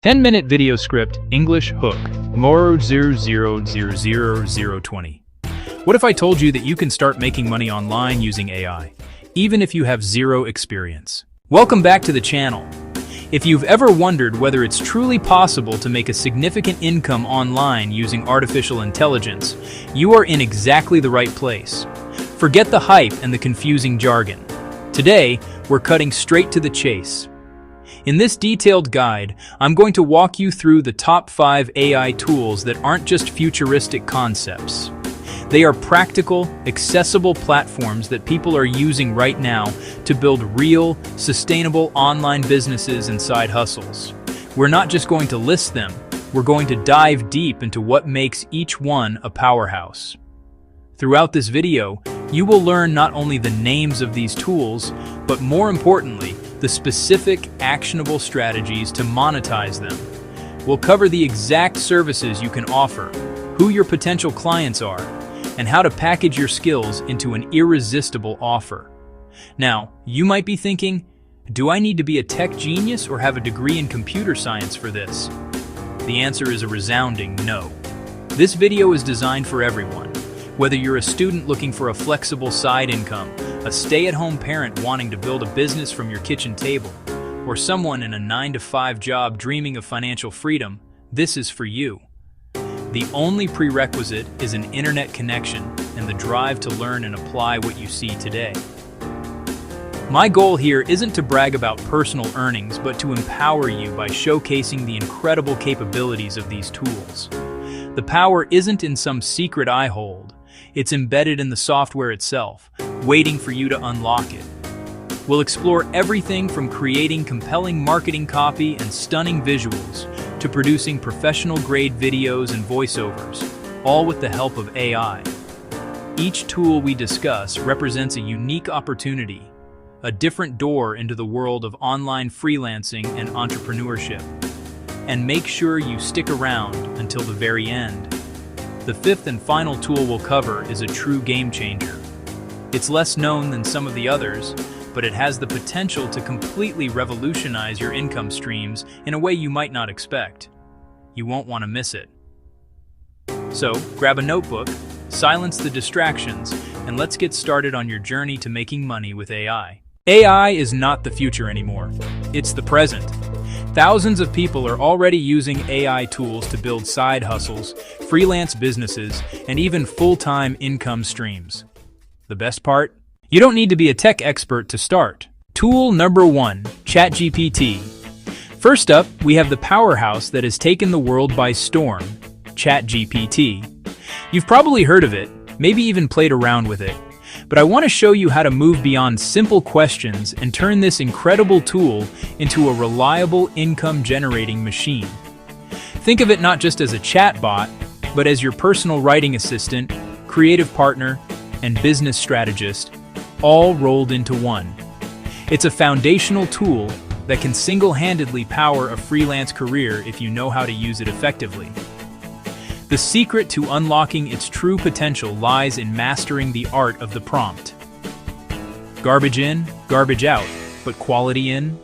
10-minute video script, English hook, more 000020. What if I told you that you can start making money online using AI, even if you have zero experience? Welcome back to the channel. If you've ever wondered whether it's truly possible to make a significant income online using artificial intelligence, you are in exactly the right place. Forget the hype and the confusing jargon. Today, we're cutting straight to the chase. In this detailed guide, I'm going to walk you through the top 5 AI tools that aren't just futuristic concepts. They are practical, accessible platforms that people are using right now to build real, sustainable online businesses and side hustles. We're not just going to list them, we're going to dive deep into what makes each one a powerhouse. Throughout this video, you will learn not only the names of these tools, but more importantly, the specific, actionable strategies to monetize them. We'll cover the exact services you can offer, who your potential clients are, and how to package your skills into an irresistible offer. Now, you might be thinking, do I need to be a tech genius or have a degree in computer science for this? The answer is a resounding no. This video is designed for everyone. Whether you're a student looking for a flexible side income, a stay-at-home parent wanting to build a business from your kitchen table, or someone in a 9-to-5 job dreaming of financial freedom, this is for you. The only prerequisite is an internet connection and the drive to learn and apply what you see today. My goal here isn't to brag about personal earnings, but to empower you by showcasing the incredible capabilities of these tools. The power isn't in some secret I hold. It's embedded in the software itself, waiting for you to unlock it. We'll explore everything from creating compelling marketing copy and stunning visuals to producing professional-grade videos and voiceovers, all with the help of AI. Each tool we discuss represents a unique opportunity, a different door into the world of online freelancing and entrepreneurship. And make sure you stick around until the very end. The fifth and final tool we'll cover is a true game changer. It's less known than some of the others, but it has the potential to completely revolutionize your income streams in a way you might not expect. You won't want to miss it. So, grab a notebook, silence the distractions, and let's get started on your journey to making money with AI. AI is not the future anymore. It's the present. Thousands of people are already using AI tools to build side hustles, freelance businesses, and even full-time income streams. The best part? You don't need to be a tech expert to start. Tool number 1, ChatGPT. First up, we have the powerhouse that has taken the world by storm, ChatGPT. You've probably heard of it, maybe even played around with it. But I want to show you how to move beyond simple questions and turn this incredible tool into a reliable income-generating machine. Think of it not just as a chatbot, but as your personal writing assistant, creative partner, and business strategist, all rolled into one. It's a foundational tool that can single-handedly power a freelance career if you know how to use it effectively. The secret to unlocking its true potential lies in mastering the art of the prompt. Garbage in, garbage out, but quality in?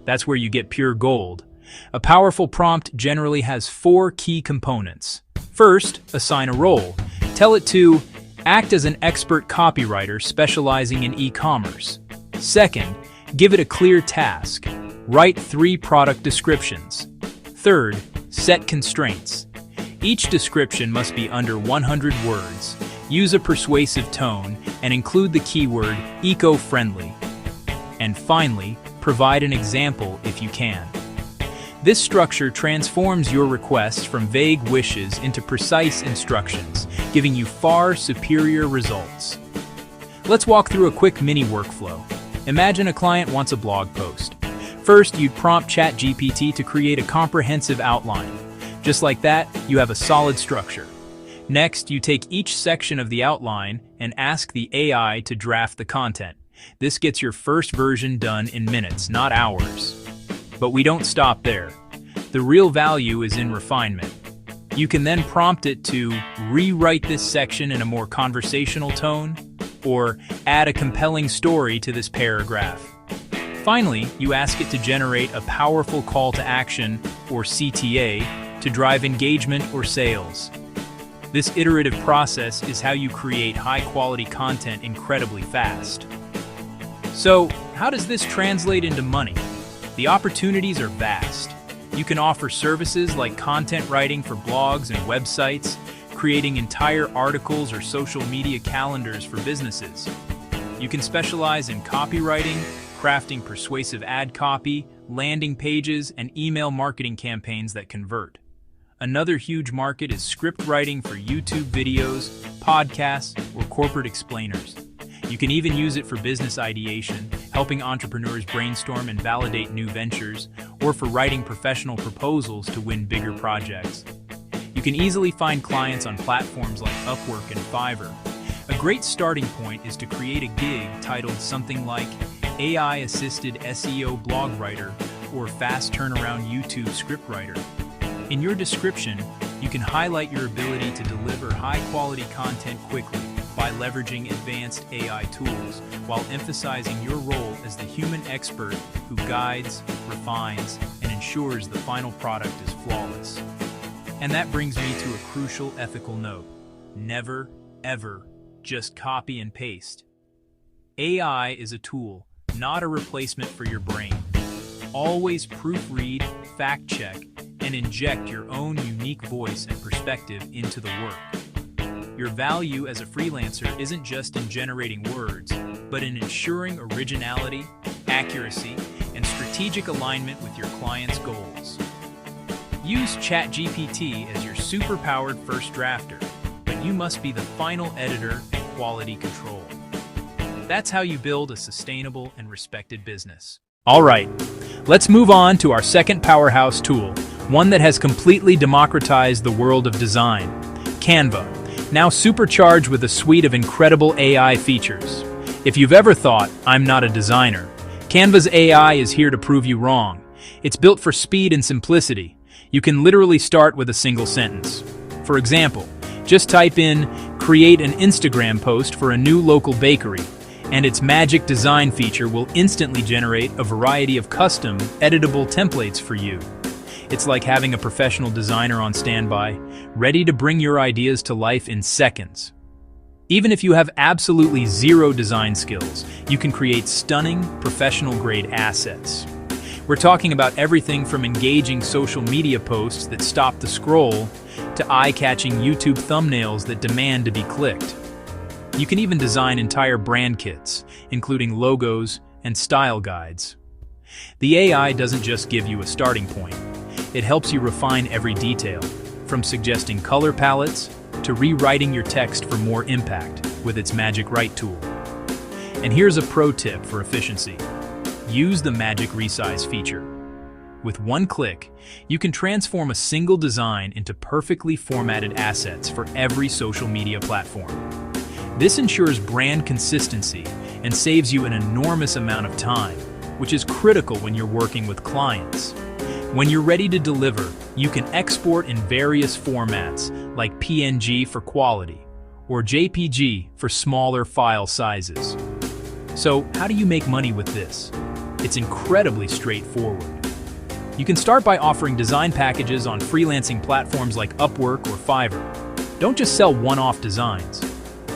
That's where you get pure gold. A powerful prompt generally has 4 key components. First, assign a role. Tell it to act as an expert copywriter specializing in e-commerce. Second, give it a clear task. Write 3 product descriptions. Third, set constraints. Each description must be under 100 words, use a persuasive tone, and include the keyword eco-friendly. And finally, provide an example if you can. This structure transforms your requests from vague wishes into precise instructions, giving you far superior results. Let's walk through a quick mini workflow. Imagine a client wants a blog post. First, you'd prompt ChatGPT to create a comprehensive outline. Just like that, you have a solid structure. Next, you take each section of the outline and ask the AI to draft the content. This gets your first version done in minutes, not hours. But we don't stop there. The real value is in refinement. You can then prompt it to rewrite this section in a more conversational tone, or add a compelling story to this paragraph. Finally, you ask it to generate a powerful call to action or CTA, to drive engagement or sales. This iterative process is how you create high-quality content incredibly fast. So, how does this translate into money? The opportunities are vast. You can offer services like content writing for blogs and websites, creating entire articles or social media calendars for businesses. You can specialize in copywriting, crafting persuasive ad copy, landing pages, and email marketing campaigns that convert. Another huge market is script writing for YouTube videos, podcasts, or corporate explainers. You can even use it for business ideation, helping entrepreneurs brainstorm and validate new ventures, or for writing professional proposals to win bigger projects. You can easily find clients on platforms like Upwork and Fiverr. A great starting point is to create a gig titled something like AI-assisted SEO blog writer or fast turnaround YouTube scriptwriter. In your description, you can highlight your ability to deliver high-quality content quickly by leveraging advanced AI tools, while emphasizing your role as the human expert who guides, refines, and ensures the final product is flawless. And that brings me to a crucial ethical note. Never, ever, just copy and paste. AI is a tool, not a replacement for your brain. Always proofread, fact-check, and inject your own unique voice and perspective into the work. Your value as a freelancer isn't just in generating words, but in ensuring originality, accuracy, and strategic alignment with your client's goals. Use ChatGPT as your super-powered first drafter, but you must be the final editor and quality control. That's how you build a sustainable and respected business. All right, let's move on to our second powerhouse tool, one that has completely democratized the world of design, Canva, now supercharged with a suite of incredible AI features. If you've ever thought, "I'm not a designer," Canva's AI is here to prove you wrong. It's built for speed and simplicity. You can literally start with a single sentence. For example, just type in, "Create an Instagram post for a new local bakery," and its magic design feature will instantly generate a variety of custom, editable templates for you. It's like having a professional designer on standby, ready to bring your ideas to life in seconds. Even if you have absolutely zero design skills, you can create stunning, professional-grade assets. We're talking about everything from engaging social media posts that stop the scroll to eye-catching YouTube thumbnails that demand to be clicked. You can even design entire brand kits, including logos and style guides. The AI doesn't just give you a starting point. It helps you refine every detail, from suggesting color palettes to rewriting your text for more impact with its Magic Write tool. And here's a pro tip for efficiency. Use the Magic Resize feature. With one click, you can transform a single design into perfectly formatted assets for every social media platform. This ensures brand consistency and saves you an enormous amount of time, which is critical when you're working with clients. When you're ready to deliver, you can export in various formats like PNG for quality or JPG for smaller file sizes. So, how do you make money with this? It's incredibly straightforward. You can start by offering design packages on freelancing platforms like Upwork or Fiverr. Don't just sell one-off designs.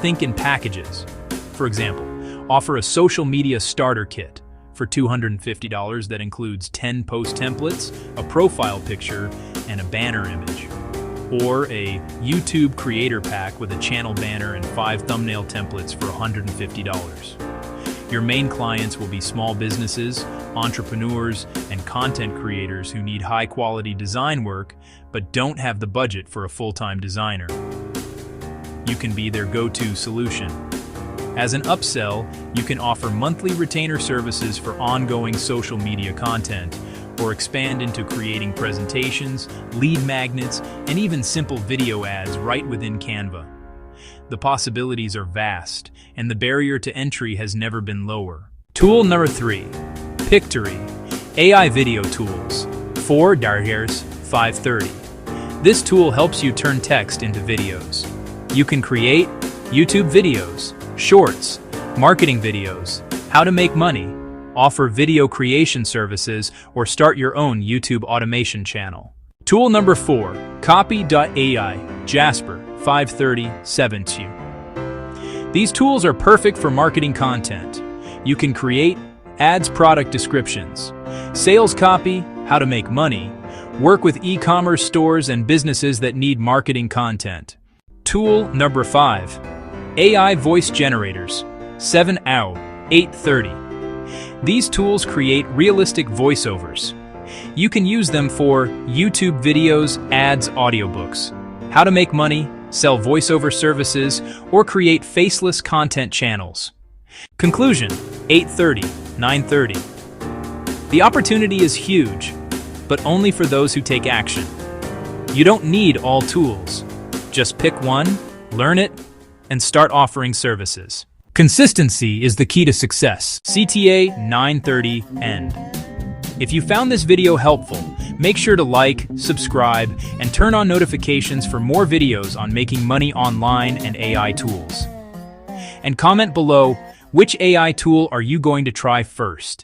Think in packages. For example, offer a social media starter kit for $250 that includes 10 post templates, a profile picture, and a banner image. Or a YouTube creator pack with a channel banner and 5 thumbnail templates for $150. Your main clients will be small businesses, entrepreneurs, and content creators who need high-quality design work but don't have the budget for a full-time designer. You can be their go-to solution. As an upsell, you can offer monthly retainer services for ongoing social media content, or expand into creating presentations, lead magnets, and even simple video ads right within Canva. The possibilities are vast, and the barrier to entry has never been lower. Tool number 3, Pictory, AI video tools, $4 530. This tool helps you turn text into videos. You can create YouTube videos, shorts, marketing videos, how to make money, offer video creation services, or start your own YouTube automation channel. Tool number 4, Copy.ai, Jasper 53072. These tools are perfect for marketing content. You can create ads, product descriptions, sales copy, how to make money, work with e-commerce stores and businesses that need marketing content. Tool number 5, AI Voice Generators 7AO830. These tools create realistic voiceovers. You can use them for YouTube videos, ads, audiobooks, how to make money, sell voiceover services, or create faceless content channels. Conclusion: 830, 930. The opportunity is huge, but only for those who take action. You don't need all tools. Just pick one, learn it, and start offering services. Consistency is the key to success. CTA 930 end. If you found this video helpful, make sure to like, subscribe, and turn on notifications for more videos on making money online and AI tools. And comment below, which AI tool are you going to try first?